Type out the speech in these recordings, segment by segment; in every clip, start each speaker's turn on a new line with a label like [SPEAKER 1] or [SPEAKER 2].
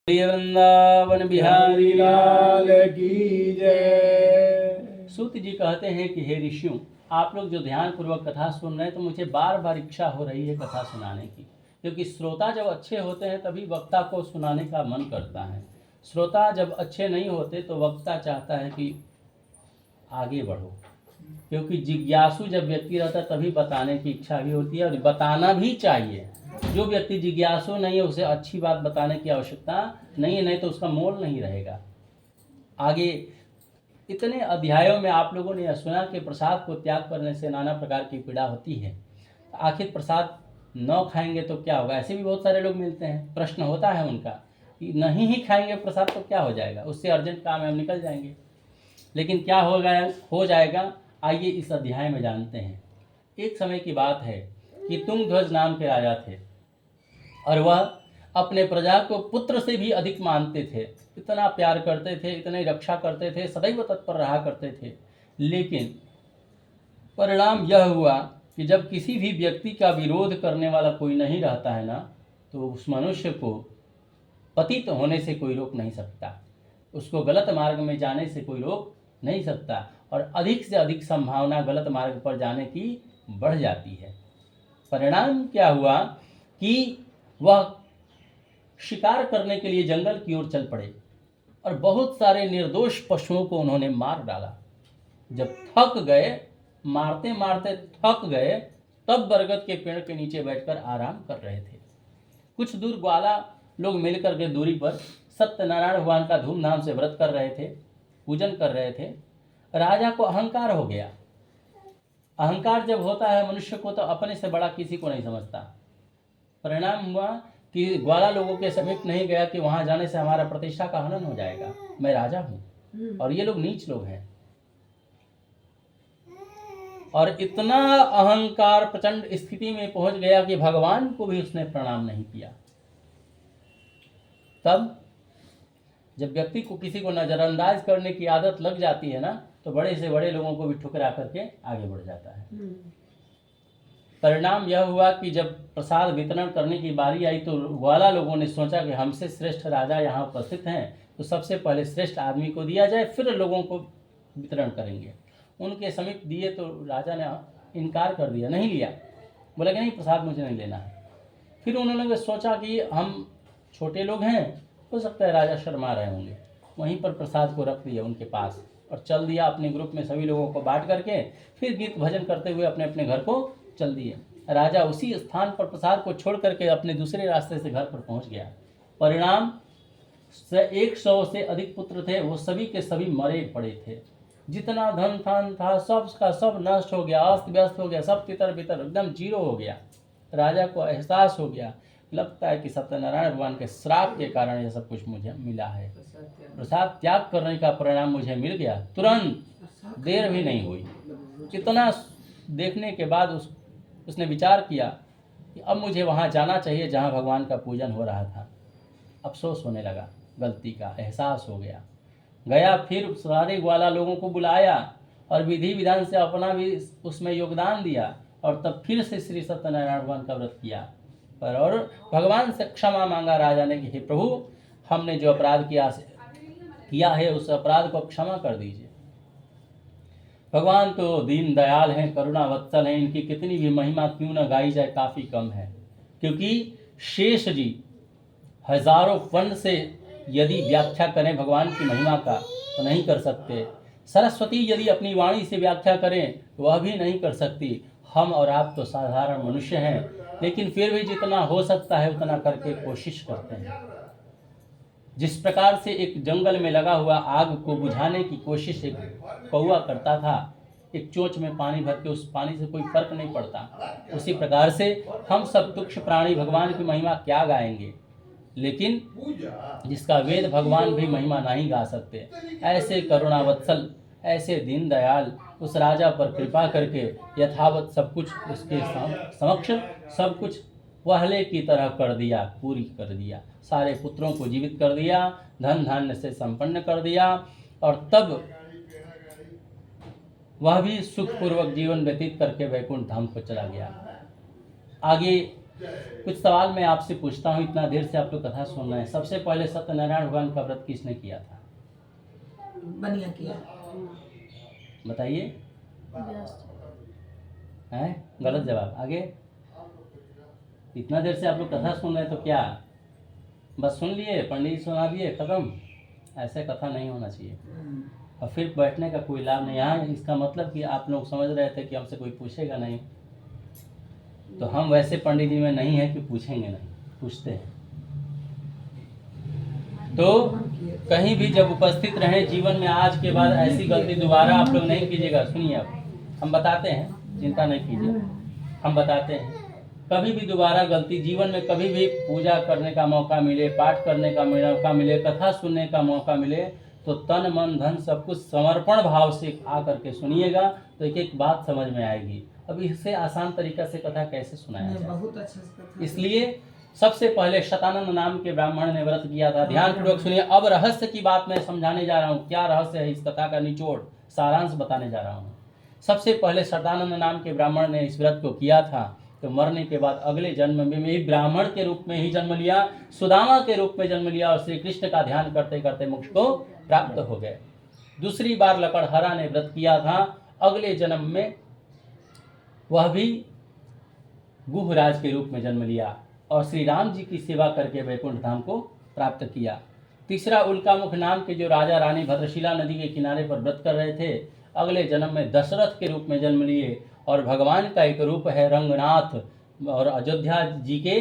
[SPEAKER 1] वृंदावन बिहारी
[SPEAKER 2] लाल की जय।
[SPEAKER 1] सूत जी कहते हैं कि हे ऋषियों, आप लोग जो ध्यान पूर्वक कथा सुन रहे हैं तो मुझे बार बार इच्छा हो रही है कथा सुनाने की, क्योंकि श्रोता जब अच्छे होते हैं तभी वक्ता को सुनाने का मन करता है। श्रोता जब अच्छे नहीं होते तो वक्ता चाहता है कि आगे बढ़ो, क्योंकि जिज्ञासु जब व्यक्ति रहता है तभी बताने की इच्छा भी होती है और बताना भी चाहिए। जो व्यक्ति जिज्ञासु नहीं है उसे अच्छी बात बताने की आवश्यकता नहीं है, नहीं तो उसका मोल नहीं रहेगा। आगे इतने अध्यायों में आप लोगों ने यह सुना कि प्रसाद को त्याग करने से नाना प्रकार की पीड़ा होती है। आखिर प्रसाद न खाएंगे तो क्या होगा? ऐसे भी बहुत सारे लोग मिलते हैं, प्रश्न होता है उनका कि नहीं ही खाएंगे प्रसाद तो क्या हो जाएगा, उससे अर्जेंट काम है हम निकल जाएंगे। लेकिन क्या हो जाएगा आइए इस अध्याय में जानते हैं। एक समय की बात है कि तुंगध्वज नाम के राजा थे और वह अपने प्रजा को पुत्र से भी अधिक मानते थे। इतना प्यार करते थे, इतनी रक्षा करते थे, सदैव तत्पर रहा करते थे। लेकिन परिणाम यह हुआ कि जब किसी भी व्यक्ति का विरोध करने वाला कोई नहीं रहता है ना, तो उस मनुष्य को पतित होने से कोई रोक नहीं सकता, उसको गलत मार्ग में जाने से कोई रोक नहीं सकता और अधिक से अधिक संभावना गलत मार्ग पर जाने की बढ़ जाती है। परिणाम क्या हुआ कि वह शिकार करने के लिए जंगल की ओर चल पड़े और बहुत सारे निर्दोष पशुओं को उन्होंने मार डाला। जब थक गए, मारते मारते थक गए, तब बरगद के पेड़ के नीचे बैठकर आराम कर रहे थे। कुछ दूर ग्वाला लोग मिलकर के दूरी पर सत्यनारायण भगवान का धूमधाम से व्रत कर रहे थे, पूजन कर रहे थे। राजा को अहंकार हो गया। अहंकार जब होता है मनुष्य को तो अपने से बड़ा किसी को नहीं समझता। परिणाम हुआ कि ग्वाला लोगों के समीप नहीं गया कि वहां जाने से हमारा प्रतिष्ठा का हनन हो जाएगा, मैं राजा हूं और ये लोग नीच लोग हैं। और इतना अहंकार प्रचंड स्थिति में पहुंच गया कि भगवान को भी उसने प्रणाम नहीं किया। तब जब व्यक्ति को किसी को नजरअंदाज करने की आदत लग जाती है ना, तो बड़े से बड़े लोगों को भी ठुकरा करके आगे बढ़ जाता है। परिणाम यह हुआ कि जब प्रसाद वितरण करने की बारी आई तो ग्वाला लोगों ने सोचा कि हमसे श्रेष्ठ राजा यहाँ उपस्थित हैं, तो सबसे पहले श्रेष्ठ आदमी को दिया जाए, फिर लोगों को वितरण करेंगे। उनके समीप दिए तो राजा ने इनकार कर दिया, नहीं लिया, बोला कि नहीं प्रसाद मुझे नहीं लेना है। फिर उन्होंने सोचा कि हम छोटे लोग हैं, हो सकता है राजा शर्मा रहे होंगे, वहीं पर प्रसाद को रख दिया उनके पास और चल दिया अपने ग्रुप में सभी लोगों को बांट करके। फिर गीत भजन करते हुए अपने अपने घर को चल दिए। राजा उसी स्थान पर प्रसाद को छोड़ करके अपने दूसरे रास्ते से घर पर पहुंच गया। परिणाम 100 से अधिक पुत्र थे, वो सभी के सभी मरे पड़े थे। जितना धन थान था सब का सब नष्ट हो गया, अस्त व्यस्त हो गया, सब तितर बितर एकदम जीरो हो गया। राजा को एहसास हो गया, लगता है कि सत्यनारायण भगवान के श्राप के कारण यह सब कुछ मुझे मिला है। प्रसाद त्याग करने का परिणाम मुझे मिल गया, तुरंत, देर भी नहीं हुई। इतना देखने के बाद उसने विचार किया कि अब मुझे वहाँ जाना चाहिए जहाँ भगवान का पूजन हो रहा था। अफसोस होने लगा, गलती का एहसास हो गया। गया, फिर सारे ग्वाला लोगों को बुलाया और विधि विधान से अपना भी उसमें योगदान दिया और तब फिर से श्री सत्यनारायण भगवान का व्रत किया। पर और भगवान से क्षमा मांगा राजा ने कि हे प्रभु, हमने जो अपराध किया है उस अपराध को क्षमा कर दीजिए। भगवान तो दीन दयाल हैं, करुणा वत्सल हैं, इनकी कितनी भी महिमा क्यों न गाई जाए काफ़ी कम है। क्योंकि शेष जी हजारों फंड से यदि व्याख्या करें भगवान की महिमा का तो नहीं कर सकते। सरस्वती यदि अपनी वाणी से व्याख्या करें तो वह भी नहीं कर सकती। हम और आप तो साधारण मनुष्य हैं, लेकिन फिर भी जितना हो सकता है उतना करके कोशिश करते हैं। जिस प्रकार से एक जंगल में लगा हुआ आग को बुझाने की कोशिश एक कौवा करता था, एक चोंच में पानी भर के उस पानी से कोई फर्क नहीं पड़ता, उसी प्रकार से हम सब तुच्छ प्राणी भगवान की महिमा क्या गाएंगे, लेकिन जिसका वेद भगवान भी महिमा नहीं गा सकते। ऐसे करुणावत्सल, ऐसे दीन दयाल उस राजा पर कृपा करके यथावत सब कुछ उसके समक्ष सब कुछ पहले की तरह कर दिया, पूरी कर दिया। सारे पुत्रों को जीवित कर दिया, धन धान्य से संपन्न कर दिया और तब वह भी सुखपूर्वक जीवन व्यतीत करके वैकुंठ धाम को चला गया। आगे कुछ सवाल मैं आपसे पूछता हूँ, इतना देर से आप लोग कथा सुन रहे हैं। सबसे पहले सत्यनारायण भगवान का व्रत किसने किया था?
[SPEAKER 3] बनिया किया।
[SPEAKER 1] बताइए। हैं? गलत जवाब। आगे। इतना देर से आप लोग कथा सुन रहे हैं तो क्या बस सुन लिए, पंडित जी सुना दिए, खत्म? ऐसे कथा नहीं होना चाहिए। और फिर बैठने का कोई लाभ नहीं। यहाँ इसका मतलब कि आप लोग समझ रहे थे कि हमसे कोई पूछेगा नहीं, तो हम वैसे पंडित जी में नहीं है कि पूछेंगे नहीं, पूछते हैं। तो कहीं भी जब उपस्थित रहें जीवन में, आज के बाद ऐसी गलती दोबारा आप लोग नहीं कीजिएगा। सुनिए, अब हम बताते हैं, चिंता नहीं कीजिए, हम बताते हैं। कभी भी दोबारा गलती जीवन में, कभी भी पूजा करने का मौका मिले, पाठ करने का मौका मिले, कथा सुनने का मौका मिले, तो तन मन धन सब कुछ समर्पण भाव से आ करके सुनिएगा, तो एक एक बात समझ में आएगी। अब इससे आसान तरीका से कथा कैसे सुनाया जाए?
[SPEAKER 3] बहुत अच्छा कथा।
[SPEAKER 1] इसलिए सबसे पहले शतानंद नाम के ब्राह्मण ने व्रत किया था। ध्यान पूर्वक सुनिए। अब रहस्य की बात मैं समझाने जा रहा हूँ। क्या रहस्य है इस कथा का, निचोड़ सारांश बताने जा रहा हूँ। सबसे पहले शतानंद नाम के ब्राह्मण ने इस व्रत को किया था, तो मरने के बाद अगले जन्म में भी ब्राह्मण के रूप में ही जन्म लिया, सुदामा के रूप में जन्म लिया, और श्री कृष्ण का ध्यान करते करते मोक्ष को प्राप्त हो गए। दूसरी बार लकड़हरा ने व्रत किया था। अगले जन्म में वह भी गुहराज के रूप में जन्म लिया और श्री राम जी की सेवा करके वैकुंठ धाम को प्राप्त किया। तीसरा उल्कामुख नाम के जो राजा रानी भद्रशिला नदी के किनारे पर व्रत कर रहे थे, अगले जन्म में दशरथ के रूप में जन्म लिए, और भगवान का एक रूप है रंगनाथ, और अयोध्या जी के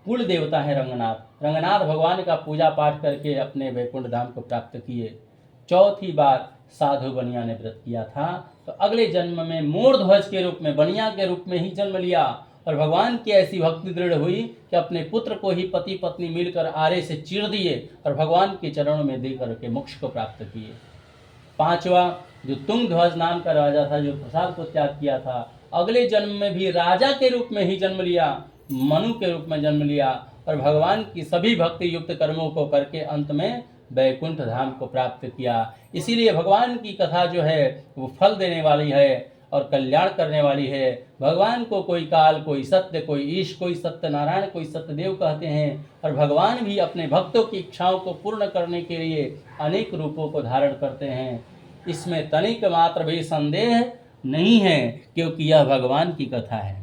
[SPEAKER 1] कुल देवता है रंगनाथ। रंगनाथ भगवान का पूजा पाठ करके अपने वैकुंठ धाम को प्राप्त किए। चौथी बार साधु बनिया ने व्रत किया था, तो अगले जन्म में मोरध्वज के रूप में, बनिया के रूप में ही जन्म लिया, और भगवान की ऐसी भक्ति दृढ़ हुई कि अपने पुत्र को ही पति पत्नी मिलकर आरे से चीर दिए और भगवान के चरणों में दे करके मोक्ष को प्राप्त किए। पांचवा जो तुंगध्वज नाम का राजा था, जो प्रसाद को त्याग किया था, अगले जन्म में भी राजा के रूप में ही जन्म लिया, मनु के रूप में जन्म लिया, और भगवान की सभी भक्ति युक्त कर्मों को करके अंत में वैकुंठ धाम को प्राप्त किया। इसीलिए भगवान की कथा जो है वो फल देने वाली है और कल्याण करने वाली है। भगवान को कोई काल, कोई सत्य, कोई ईश, कोई सत्यनारायण, कोई सत्यदेव कहते हैं, और भगवान भी अपने भक्तों की इच्छाओं को पूर्ण करने के लिए अनेक रूपों को धारण करते हैं। इसमें तनिक मात्र भी संदेह नहीं है, क्योंकि यह भगवान की कथा है।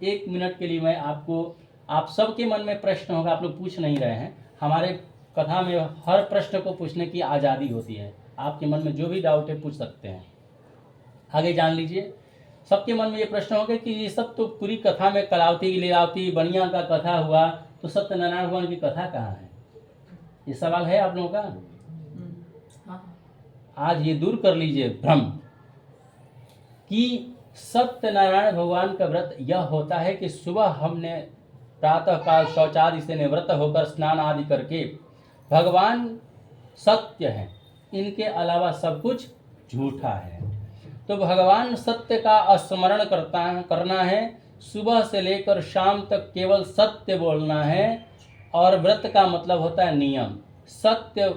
[SPEAKER 1] एक मिनट के लिए मैं आपको, आप सबके मन में प्रश्न होगा, आप लोग पूछ नहीं रहे हैं, हमारे कथा में हर प्रश्न को पूछने की आज़ादी होती है। आपके मन में जो भी डाउट है पूछ सकते हैं। आगे जान लीजिए। सबके मन में ये प्रश्न होगा कि ये सब तो पूरी कथा में कलावती लीलावती बनिया का कथा हुआ, तो सत्यनारायण भगवान की कथा कहाँ है? ये सवाल है आप लोगों का। आज ये दूर कर लीजिए भ्रम कि सत्यनारायण भगवान का व्रत यह होता है कि सुबह हमने प्रातः काल शौचादि से निवृत्त होकर स्नान आदि करके, भगवान सत्य है, इनके अलावा सब कुछ झूठा है, तो भगवान सत्य का स्मरण करना है। सुबह से लेकर शाम तक केवल सत्य बोलना है, और व्रत का मतलब होता है नियम। सत्य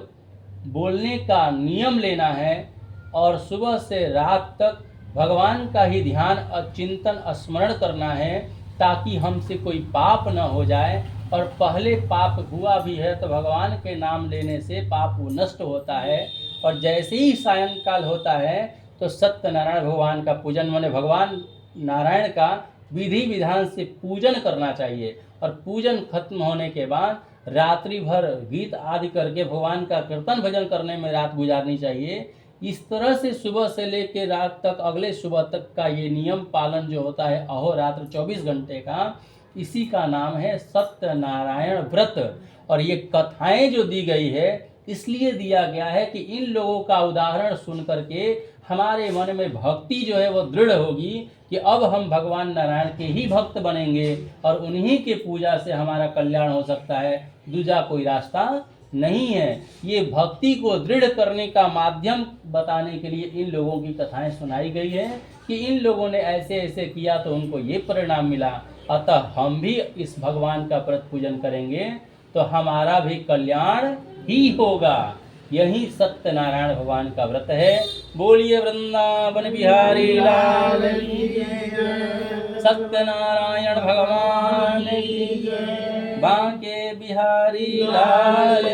[SPEAKER 1] बोलने का नियम लेना है, और सुबह से रात तक भगवान का ही ध्यान और चिंतन स्मरण करना है, ताकि हमसे कोई पाप न हो जाए। और पहले पाप हुआ भी है तो भगवान के नाम लेने से पाप वो नष्ट होता है, और जैसे ही सायंकाल होता है तो सत्यनारायण भगवान का पूजन, माने भगवान नारायण का विधि विधान से पूजन करना चाहिए। और पूजन खत्म होने के बाद रात्रि भर गीत आदि करके भगवान का कीर्तन भजन करने में रात गुजारनी चाहिए। इस तरह से सुबह से लेकर रात तक, अगले सुबह तक का ये नियम पालन जो होता है अहोरात्र 24 घंटे का, इसी का नाम है सत्यनारायण व्रत। और ये कथाएं जो दी गई है इसलिए दिया गया है कि इन लोगों का उदाहरण सुन करके हमारे मन में भक्ति जो है वो दृढ़ होगी कि अब हम भगवान नारायण के ही भक्त बनेंगे, और उन्हीं के पूजा से हमारा कल्याण हो सकता है, दूजा कोई रास्ता नहीं है। ये भक्ति को दृढ़ करने का माध्यम बताने के लिए इन लोगों की कथाएं सुनाई गई है कि इन लोगों ने ऐसे ऐसे किया तो उनको ये परिणाम मिला। अतः हम भी इस भगवान का व्रत पूजन करेंगे तो हमारा भी कल्याण ही होगा। यही सत्यनारायण भगवान का व्रत है। बोलिए वृंदावन बिहारी लाल की जय। सत्यनारायण भगवान की
[SPEAKER 2] जय
[SPEAKER 1] बांके बिहारी लाल